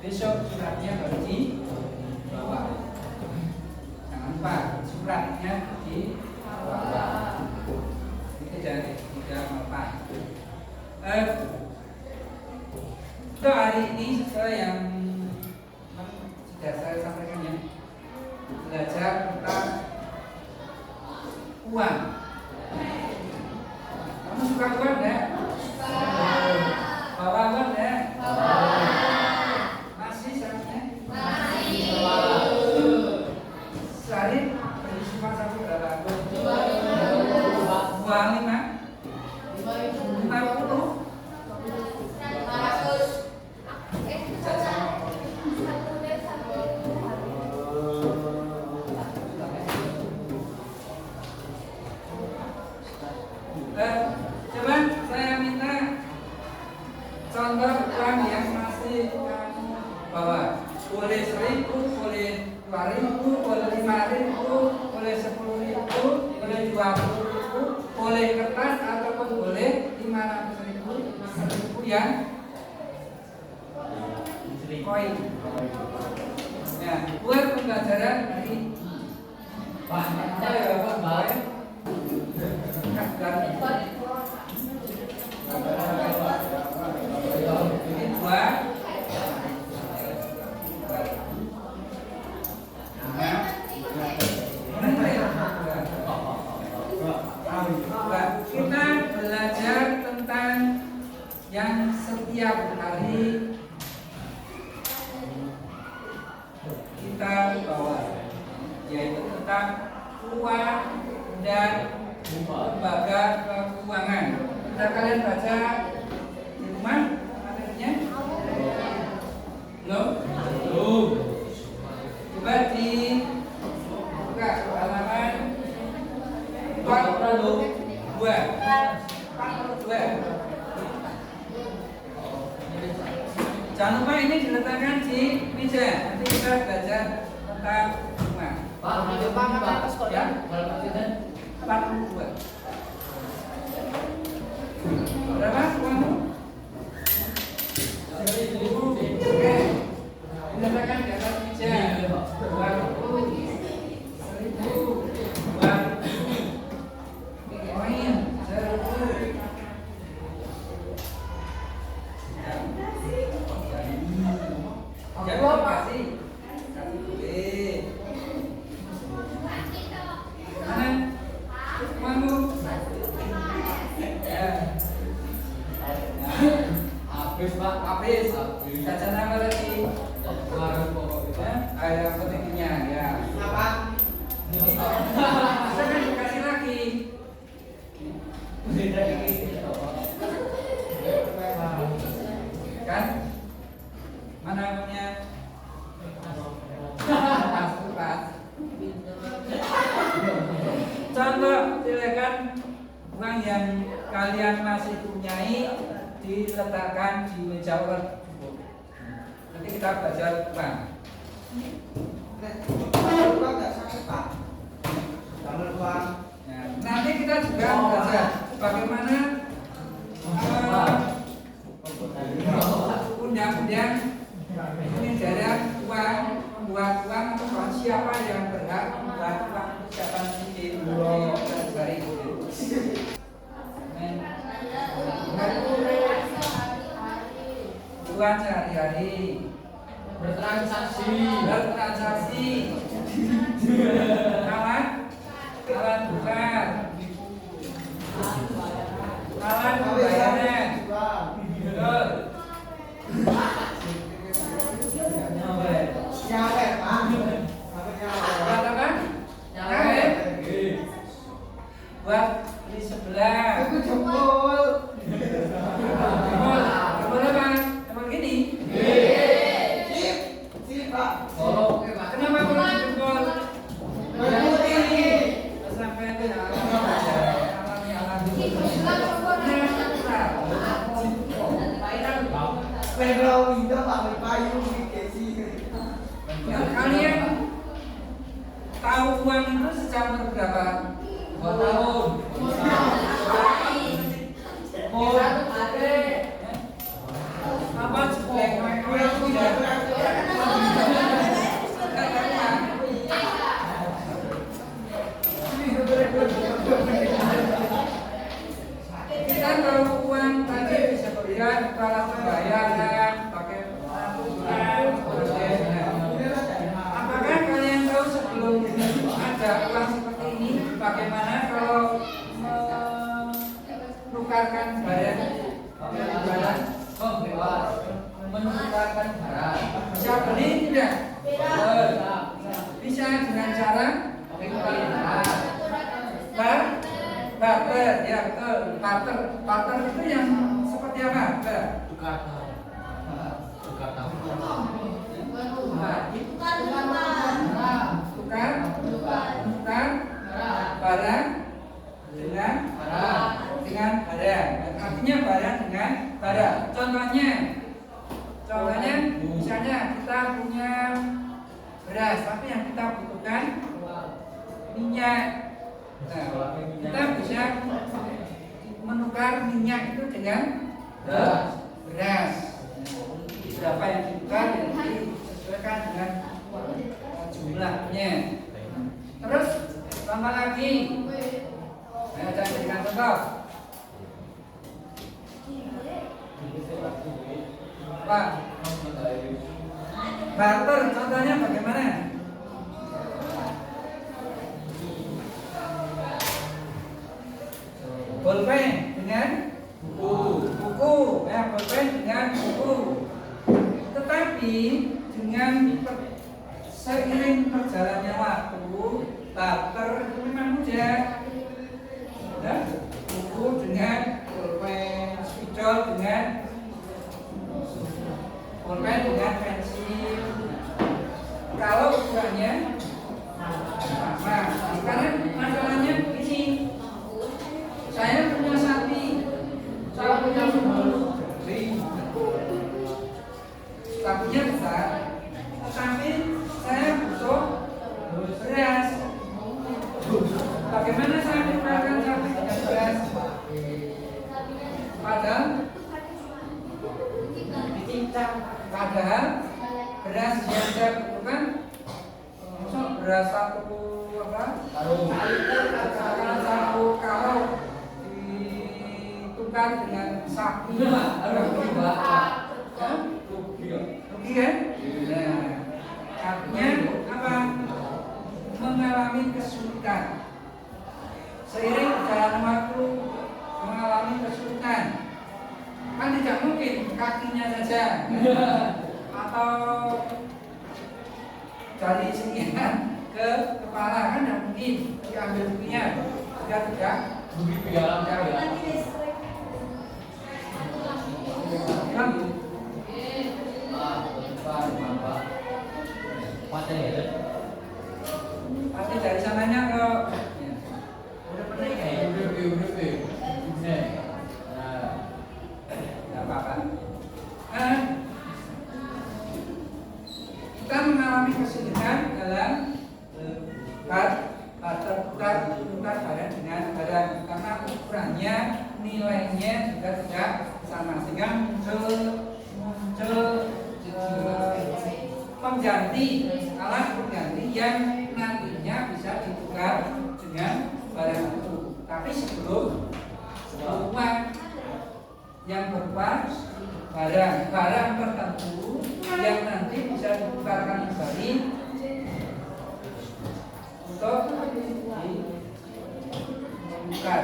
besok suratnya baru dibawa. Jangan lupa suratnya dibawa. Itu tidak apa. Untuk hari ini sesuai yang sudah saya sampaikan ya, belajar tentang uang. Kamu suka uang enggak? Bawa uang enggak? Masih seharusnya? Masih. Sehari beli cuma satu berapa? Uang 50. Coba saya minta contoh uang yang masih kamu bawa. Boleh 1.000, boleh 2.000, boleh 5.000, boleh 10.000, boleh 20.000, boleh kertas ataupun boleh 500.000 yang koin. Ya, buat pembelajaran hari ini dua. Kita belajar tentang yang setiap hari kita bawa, yaitu tentang uang dan lembaga keuangan. Sudah kalian baca di rumah materinya? Belum? Coba dibuka halaman 42. Jangan lupa ini diletakkan di meja. Nanti kita belajar tentang uang. Ya? 42. Berapa uangmu? 1.000. Diletakkan di atas meja. 1.000. Jajan apa lagi? Ada pentingnya ya. Apa? Saya kan dikasih lagi. Kan? Mana punya? Contoh silakan uang yang kalian masih punyai diletakkan di meja uang. Nanti kita belajar uang. Nanti kita juga belajar bagaimana undang-undang peredaran uang, membuat uang, atau siapa yang berhak membuat uang, siapa sendiri dari itu. Uang sehari-hari, bertransaksi, alat tukar, alat pembayaran, buat di sebelah. Kenapa kalau jempol? Sampai kalian tahu uang itu sejak berapa? 2 tahun. Apa jelek? uang tadi disebutkan kalau pembayaran pakai aturan. Apakah kalian tahu sebelum ada uang seperti ini bagaimana kalau menukarkan barang? Menukarkan barang bisa beli tidak? Bisa dengan cara barter, ya betul. Barter itu yang seperti apa? Tukar barang dengan barang. Artinya barang dengan barang. Contohnya misalnya kita punya beras, tapi yang kita butuhkan minyak. Nah, kita bisa menukar minyak itu dengan beras. Berapa yang ditukar nanti disesuaikan dengan jumlahnya. Terus tambah lagi. Saya akan berikan contoh. Pak, barter contohnya bagaimana? Bolpen dengan buku, ya bolpen dengan buku. Tetapi dengan seiring perjalannya waktu, barter itu memang mudah. Ya, buku dengan bolpen, spidol dengan bolpen dengan pensil. Kalau ukurannya sama, karena masalahnya ini. Saya punya sapinya besar, tapi saya butuh beras. Bagaimana saya menukarkan sapi dengan beras? Padahal beras yang saya butuhkan, beras satu kalau ditukar dengan sapi rugi kan? Nah, artinya apa? Mengalami kesulitan. Seiring berjalan waktu mengalami kesulitan. Kan tidak mungkin kakinya saja atau dari sekian ke kepala, kan tidak mungkin diambil bukunya. Tidak begitu ya. Pasti dari sananya ke udah pernah ya? Tidak apa-apa. Kita mengalami kesulitan dalam tukar barang dengan barang karena ukurannya, nilainya juga tidak sama, sehingga muncul alat pengganti yang nantinya bisa ditukar dengan barang itu. Tapi sebelum uang yang berupa barang tertentu yang nanti bisa ditukarkan kembali untuk ditukar.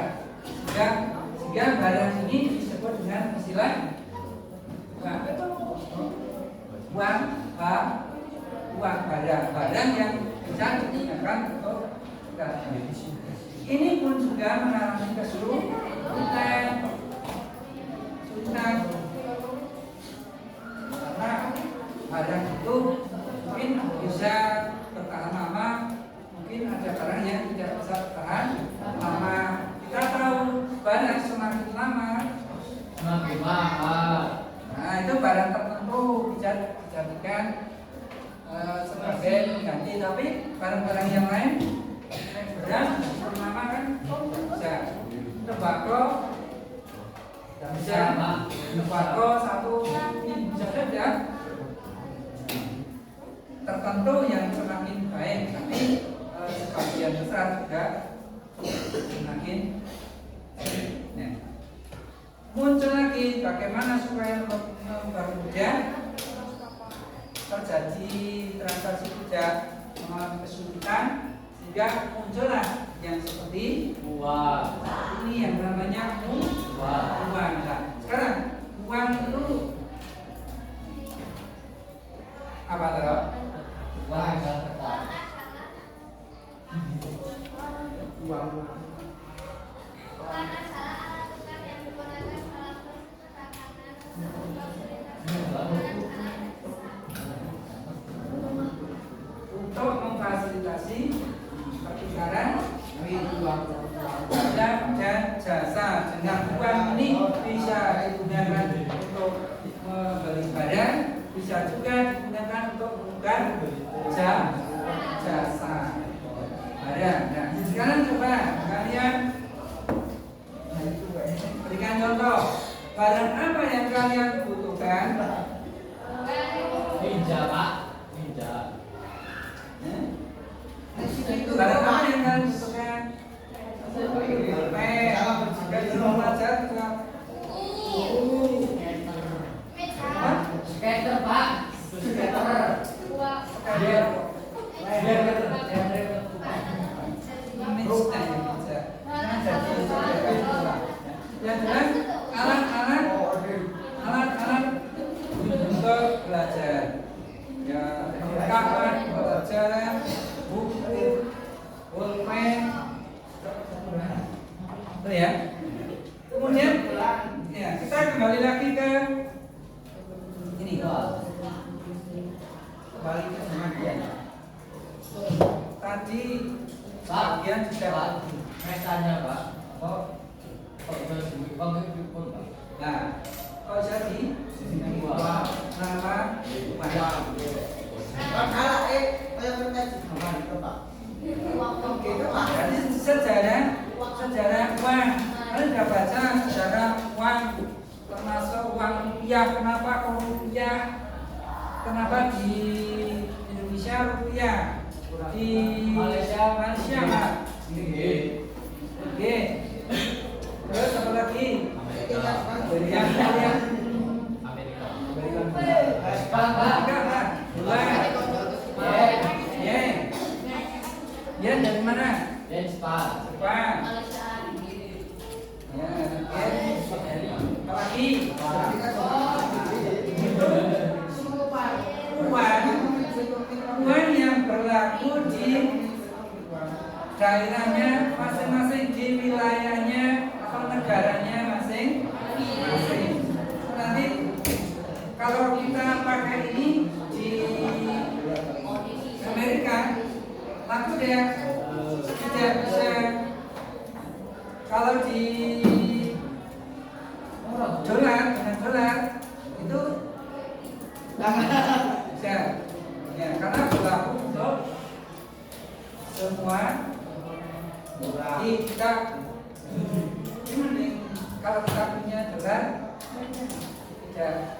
Sehingga barang ini disebut dengan istilah uang barang yang bisa digunakan untuk tukar. Ini pun juga mengalami kesulitan karena barang itu mungkin bisa bertahan lama, mungkin ada barang yang tidak bisa bertahan lama. Kita tahu barang semakin lama semakin mahal. Nah, itu barang tertentu bisa dijadikan sebagai pengganti, tapi barang-barang yang lain beras lama kan bisa. Tembakau bisa, tembakau satu ini bisa saja tertentu yang semakin baik, tapi sebagian besar juga semakin muncul lagi bagaimana supaya mempermudah terjadi transaksi tidak mengalami kesulitan, sehingga muncullah yang seperti uang. Ini yang namanya uang. Nah, sekarang uang itu apa tuh? Uang uang. Untuk memfasilitasi pertukaran barang dan jasa. Dengan uang ini bisa digunakan untuk membeli barang, bisa juga digunakan untuk menukar jasa barang. Nah, sekarang coba kalian berikan contoh barang apa yang kalian butuhkan? Ninja, Pak. Ninja. Barang apa yang kalian butuhkan? Skater, Pak. Yang jelas alat-alat untuk belajar, ya, kapan pelajaran, buku, pulpen, itu ya. Kemudian ya, kita kembali lagi ke ini, kembali ke bagian tadi. Bagian sudah mesanya, Pak. oh, Kok bisa duit Bang itu pun, Pak. nah, kau jadi nama jadi sejarah uang. Kalian sudah baca sejarah uang, termasuk uang rupiah. Kenapa kok rupiah? Kenapa di Indonesia rupiah? Di Malaysia Pak? Oke. Terus apa lagi? Yang kalian dari mana? Dan Jepang. Jepang. Ya, apa lagi? Uang yang berlaku di daerahnya masing-masing, di wilayahnya atau negaranya masing-masing. Nanti kalau kita pakai ini di Amerika, laku dia tidak bisa. Kalau di dolar, dengan dolar itu bisa. Ya, karena berlaku untuk semua. Jadi kita mending kalau kita punya dolar tidak.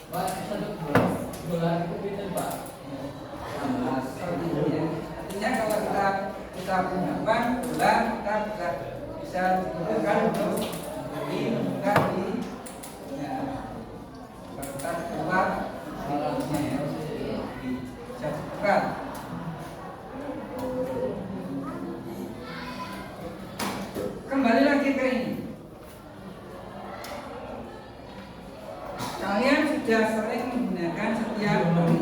Pak, satu dolar itu pinter, Pak. Artinya kalau kita punya uang dolar, kita bisa digunakan untuk menukar di ya, kalau kita keluar bisa ditukar. Kembali lagi ke ini. Kalian sudah sering menggunakan setiap hari.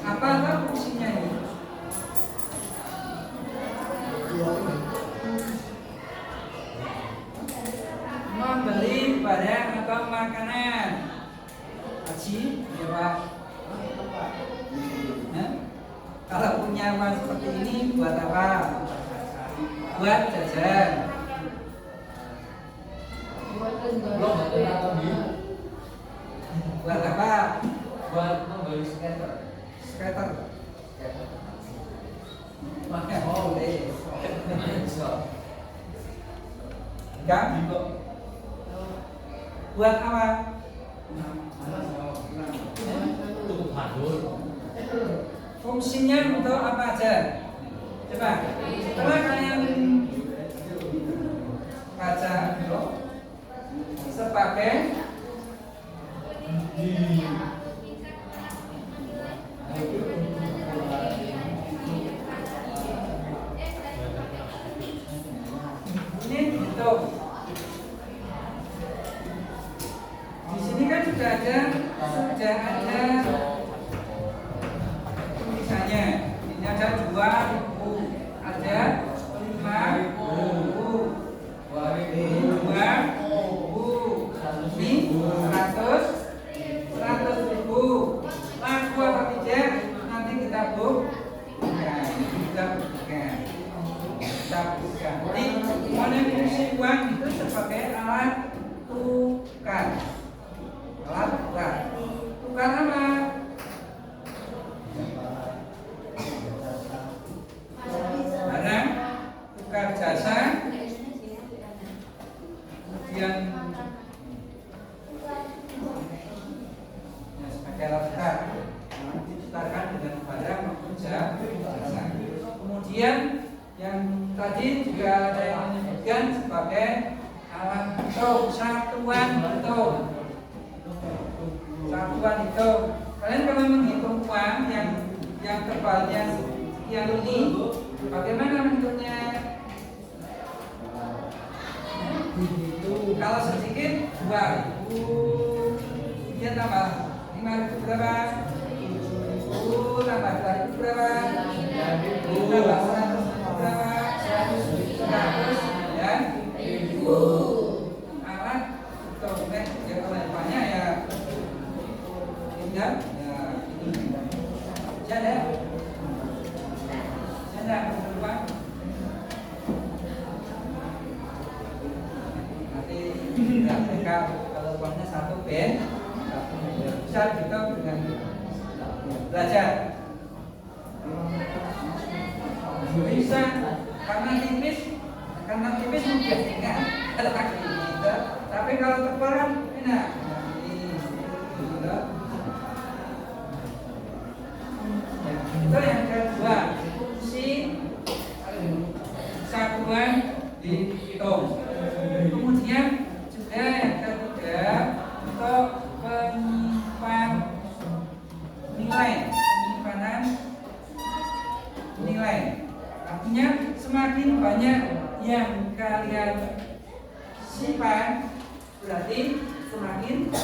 Apa fungsinya ini? Membeli barang atau makanan. Haji, ya Pak. Kalau punya uang seperti ini buat apa? Buat jajan. Buat apa? Buat membeli skater. Skater. Makanya boleh. Enggak? Buat apa? Untuk handul. Fungsinya untuk apa aja? Coba. Setelah kalian baca dulu sebagai ini hitung. Di sini kan sudah ada tulisannya. Ini ada 2.000, ada 5.000, 2.000, ini 100.000. Laku atau tidak nanti kita buktikan. Jadi manipulasi uang itu sebagai alat tukar. Alat tukar. Tukar apa? Barang, tukar jasa, kemudian ya, sebagai alat tukar ditukarkan dengan barang maupun jasa. Kemudian yang tadi juga ada yang menyebutkan sebagai alat hitung, satuan hitung. Satuan hitung. Kalian kalau menghitung uang yang tebalnya sekian ini, bagaimana menghitungnya? Kalau sedikit 2.000, kemudian tambah 5.000 berapa? 1.000 tambah 2.000 berapa? 3.000 tambah 100 berapa? 100 dan 1.000. Alat hitung. Ya kalau yang banyak ya tinggal ya ini. Jadi ada berapa? Nanti mereka kalau uangnya 1 ben bisa kita dengan belajar. Bisa karena tipis mungkin enggak ada kaki kita. Tapi kalau tebal kan enak. Itu yang kedua, fungsi satuan dihitung. Kemudian juga yang ketiga untuk penyimpanan nilai. Artinya semakin banyak yang kalian simpan, berarti semakin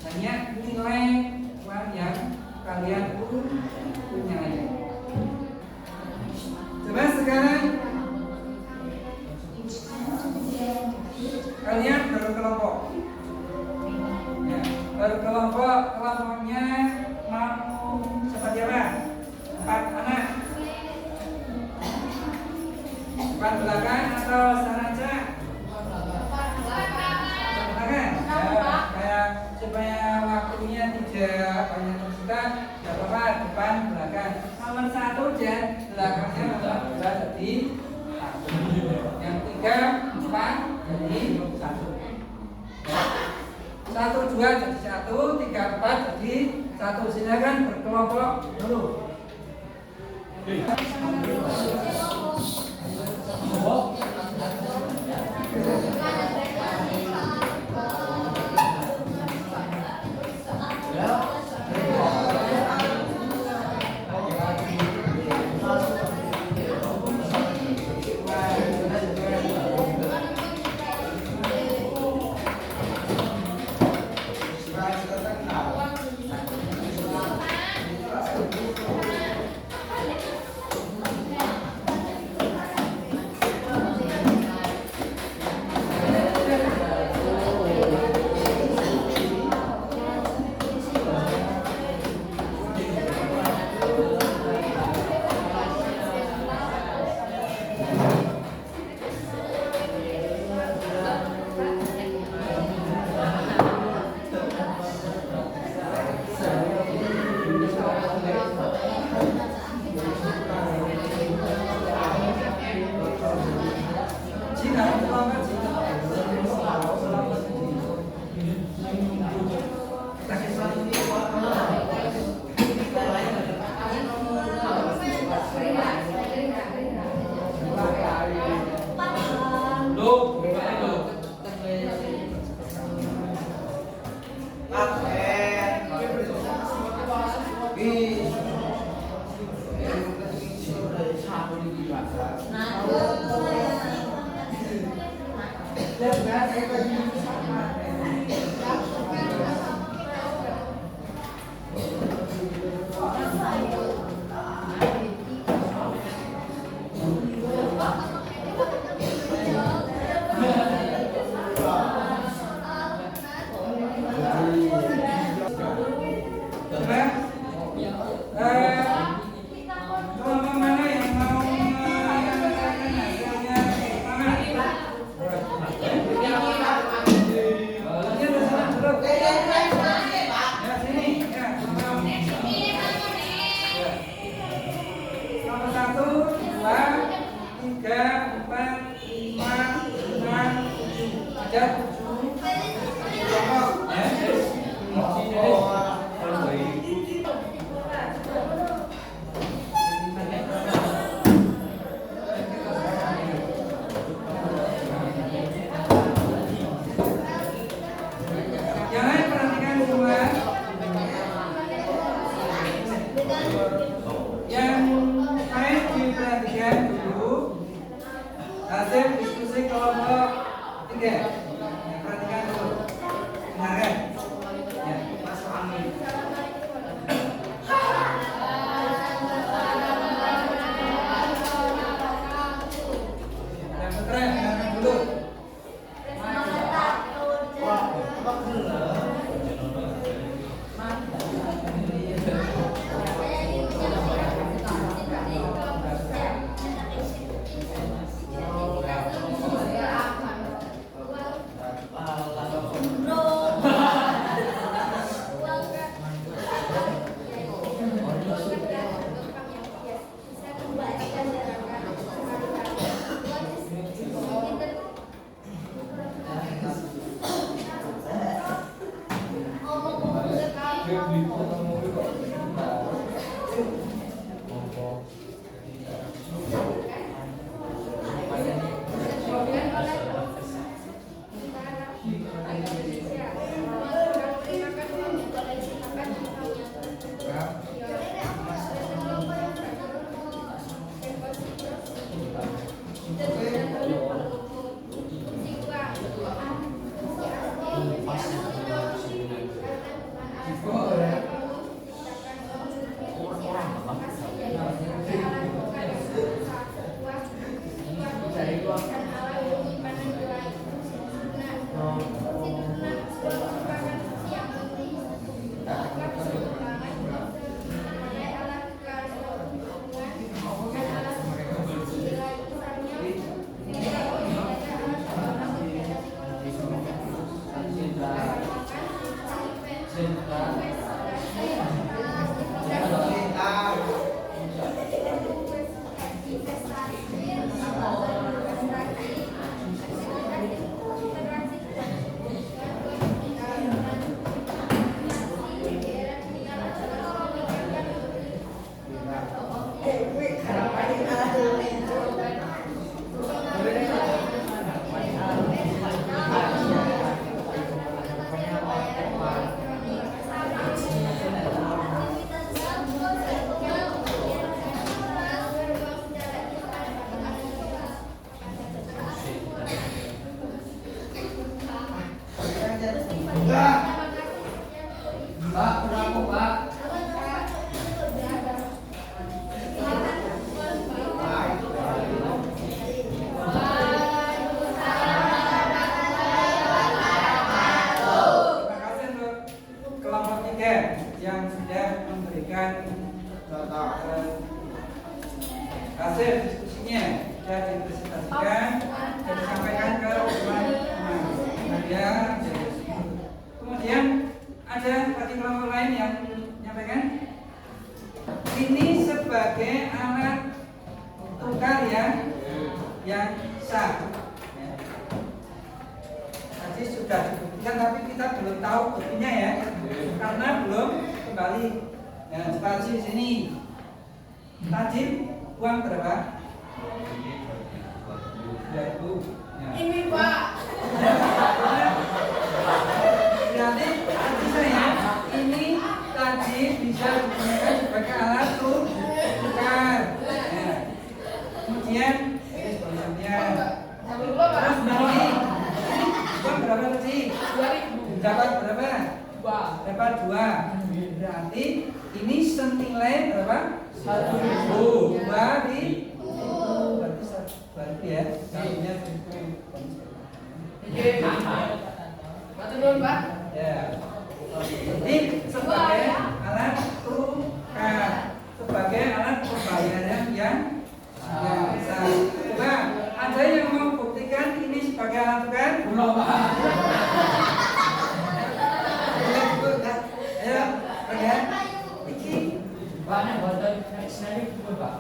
banyak nilai uang yang kalian punya. Coba sekarang kalian berkelompok. Ya, berkelompok, kelompoknya mau seperti apa? 4 anak. Depan belakang atau saranca? Belakang. Kayak supaya waktunya tidak banyak tersedak, tidak apa-apa depan belakang. Nomor 1 dan belakangnya nomor 2 jadi 1. Yang 3, 4 jadi 1. 1, 2 jadi 1, 3, 4 jadi 1. Silakan berkelompok dulu. hasil diskusinya sudah dipresentasikan dan disampaikan ke teman-teman media. Kemudian ada tadi kelompok lain yang menyampaikan ini sebagai alat tukar yang sah. Tadi sudah dibuktikan tapi kita belum tahu buktinya ya, karena belum kembali. Nah, seperti sini tadi uang berapa? 2.000. Ya. Ini Pak. Berarti tadi saya ini tadi bisa digunakan sebagai alat tukar. Ya. Kemudian terus ini Dapat berapa? Dua. Dapat 2. Berarti ini senilai berapa? 1.000. 2 di berarti ya. Satunya Betul, Pak. ya. Jadi sebagai alat tukar, sebagai alat pembayaran yang sah. Coba ada yang mau buktikan ini sebagai alat tukar? Belum, Pak. Ayo, lihat. Iki. Banyak buatan senari pun, Pak.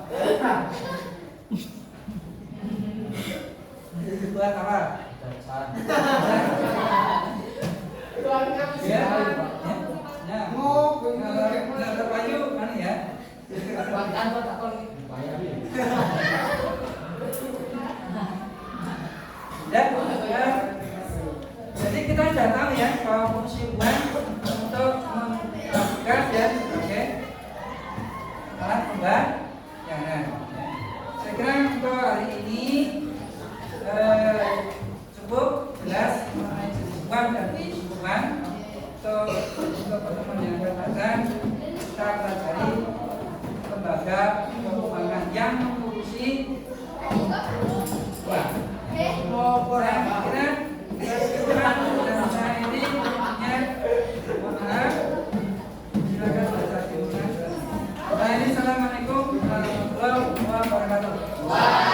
Buat apa? Dasar. Ya. Nah, nggak terpayu kan ya? Buatan Pak tak tahu. Bayar dia. Ya. Jadi kita sudah tahu ya bahwa fungsi uang untuk melakukan ya sebagai alat pembayaran. Saya kira untuk hari ini cukup jelas mengenai jenis uang dan fungsi uang. Untuk pertemuan yang akan datang kita pelajari lembaga keuangan yang memproduksi uang. Saya kira keseluruhan dan saya ini punya maaf. Silakan baca dimulai. Assalamualaikum warahmatullahi wabarakatuh.